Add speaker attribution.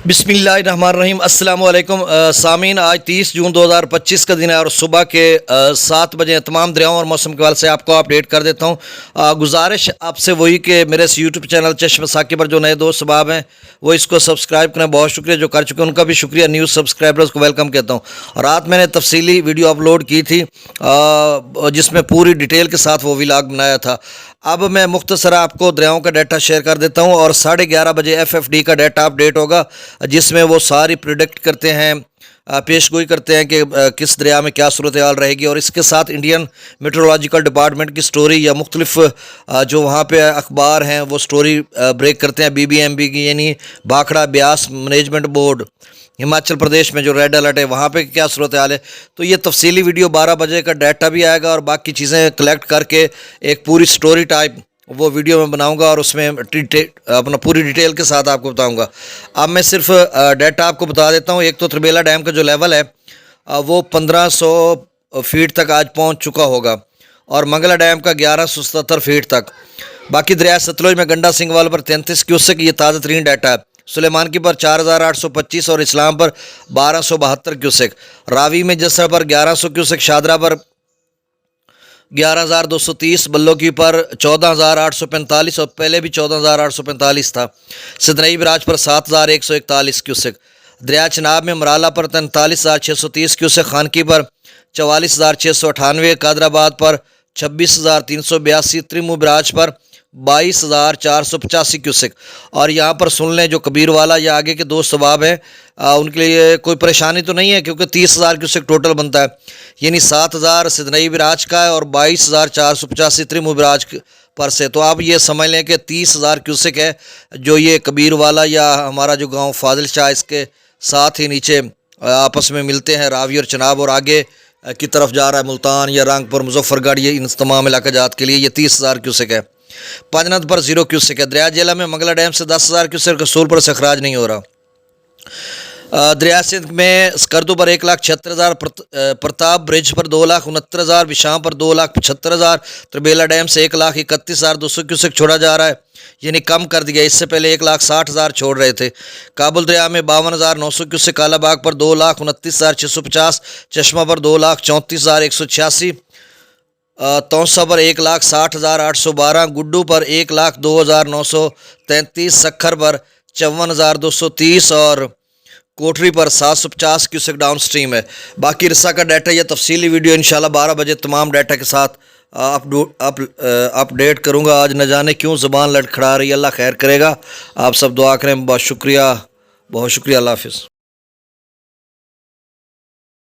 Speaker 1: बिस्मिल्लाहिर्रहमानिर्रहीम अस्सलाम वालेकुम सामीन। आज 30 जून 2025 का दिन है और सुबह के 7 बजे तमाम दरियाओं और मौसम के हवाले से आपको अपडेट कर देता हूँ। गुजारिश आपसे वही कि मेरे इस यूट्यूब चैनल चश्म साकी पर जो नए दोस्त सबाब हैं वो इसको सब्सक्राइब करें। बहुत शुक्रिया जो कर चुके हैं उनका भी शुक्रिया। न्यू सब्सक्राइबर्स को वेलकम कहता हूँ। रात मैंने तफसीली वीडियो अपलोड की थी जिसमें पूरी डिटेल के साथ वो व्लॉग बनाया था। अब मैं मुख्तसर आपको दरियाओं का डाटा शेयर कर देता हूँ और 11:30 बजे FFD का डाटा अपडेट होगा जिसमें वो सारी प्रिडिक्ट करते हैं, पेशगोई करते हैं कि किस दरिया में क्या सूरत हाल रहेगी। और इसके साथ इंडियन मेट्रोलॉजिकल डिपार्टमेंट की स्टोरी या मुख्तलिफ जो वहाँ पे अखबार हैं वो स्टोरी ब्रेक करते हैं। BBMB की यानी भाखड़ा ब्यास मैनेजमेंट बोर्ड हिमाचल प्रदेश में जो रेड अलर्ट है वहाँ पे क्या सूरत हाल है। तो ये तफसीली वीडियो 12 बजे का डाटा भी आएगा और बाकी चीज़ें कलेक्ट करके एक पूरी स्टोरी टाइप वो वीडियो मैं बनाऊंगा और उसमें अपना पूरी डिटेल के साथ आपको बताऊंगा। अब मैं सिर्फ डाटा आपको बता देता हूँ। एक तो त्रिबेला डैम का जो लेवल है वो 1500 फीट तक आज पहुँच चुका होगा और मंगला डैम का 1177 फीट तक। बाकी दरिया सतलुज में गंडा सिंगवाल पर 33 क्यूसेक ये ताज़ा तरीन डाटा है। सुलेमान की पर 4825 और इस्लाम पर 1272 क्यूसेक। रावी में जसर पर 1100 क्यूसेक, शादरा पर 11,230, बल्लो की पर 14,845 और पहले भी 14,845 था। सिदनई बराज पर 7,141 क्यूसेक। दरिया चनाब में मराला पर 43,630 क्यूसेक, खानकी पर 44,698, कादराबाद पर 26,382, त्रिमू बराज पर 22,485 क्यूसेक। और यहाँ पर सुन लें जो कबीर वाला या आगे के दोस्त सबाब हैं उनके लिए कोई परेशानी तो नहीं है क्योंकि 30,000 क्यूसेक टोटल बनता है, यानी 7,000 सिदनई बिराज का है और 22,485 त्रिमू बिराज पर से। तो आप ये समझ लें कि 30,000 क्यूसेक है जो ये कबीर वाला या हमारा जो गांव फाजिल शाह इसके साथ ही नीचे आपस में मिलते हैं रावी और चनाब और आगे की तरफ जा रहा है मुल्तान या रंगपुर मुजफ्फरगढ़, ये इन तमाम इलाका जात के लिए ये 30,000 क्यूसेक है। पंजनद पर 0 क्यूसेक है। दरिया जेला में मंगला डैम से 10,000 क्यूसेक, रसूलपुर से अखराज नहीं हो रहा। दरिया सिंध में स्कर्दू पर 1,76,000, प्रताप ब्रिज पर 2,69,000, विशाम पर 2,75,000, त्रिबेला डैम से 1,31,200 क्यूसेक छोड़ा जा रहा है, यानी कम कर दिया। इससे पहले 1,60,000 छोड़ रहे थे। काबुल दरिया में 52,900 क्यूसेक, कालाबाग पर 2,29,650, चश्मा पर 2,34,186, तौसा पर 1,60,812, गुड्डू पर 1,02,933, सखर पर 54,230 और कोठरी पर 750 क्यूसेक डाउन स्ट्रीम है। बाकी रिसा का डाटा या तफसीली वीडियो इंशाल्लाह 12 बजे तमाम डाटा के साथ अपडेट करूँगा। आज न जाने क्यों ज़बान लड़खड़ा रही, अल्लाह खैर करेगा। आप सब दुआ करें। बहुत शुक्रिया, बहुत शुक्रिया। अल्लाह हाफिज़।